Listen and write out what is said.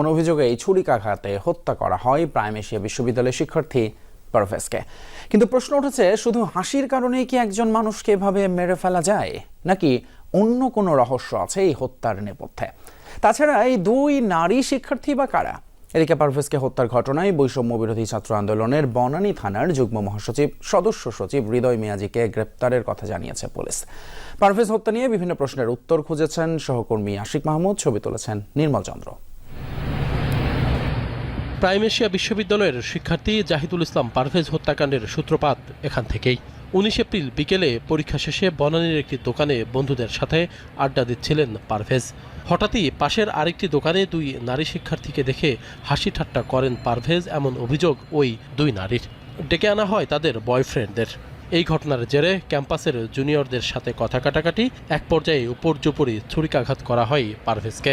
অভিযোগে এই ছুরিকাঘাতে হত্যা করা হয় প্রাইম এশিয়া বিশ্ববিদ্যালয়ের শিক্ষার্থী পারভেজকে। কিন্তু প্রশ্ন উঠেছে, শুধু হাসির কারণেই কি একজন মানুষকে এভাবে মেরে ফেলা যায়, নাকি অন্য কোনো রহস্য আছে এই হত্যার নেপথ্যে? তাছাড়া এই দুই নারী শিক্ষার্থী বা কারা? এদিকে পারভেজকে হত্যার ঘটনায় বৈষম্য বিরোধী ছাত্র আন্দোলনের বনানী থানার যুগ্ম মহাসচিব সদস্য সচিব হৃদয় মিয়াজিকে গ্রেপ্তারের কথা জানিয়েছে পুলিশ। পারভেজ হত্যা নিয়ে বিভিন্ন প্রশ্নের উত্তর খুঁজেছেন সহকর্মী আশিক মাহমুদ, ছবি তুলেছেন নির্মল চন্দ্র। প্রাইম এশিয়া বিশ্ববিদ্যালয়ের শিক্ষার্থী জাহিদুল ইসলাম পারভেজ হত্যাকাণ্ডের সূত্রপাত এখান থেকেই। 19 এপ্রিল বিকেলে পরীক্ষা শেষে বনানীর একটি দোকানে বন্ধুদের সাথে আড্ডা দিচ্ছিলেন পারভেজ। হঠাৎই পাশের আরেকটি দোকানে দুই নারী শিক্ষার্থীকে দেখে হাসি ঠাট্টা করেন পারভেজ, এমন অভিযোগ ওই দুই নারীর। ডেকে আনা হয় তাদের বয়ফ্রেন্ডদের। এই ঘটনার জেরে ক্যাম্পাসের জুনিয়রদের সাথে কথা কাটাকাটি, এক পর্যায়ে উপর্যুপরি ছুরিকাঘাত করা হয় পারভেজকে।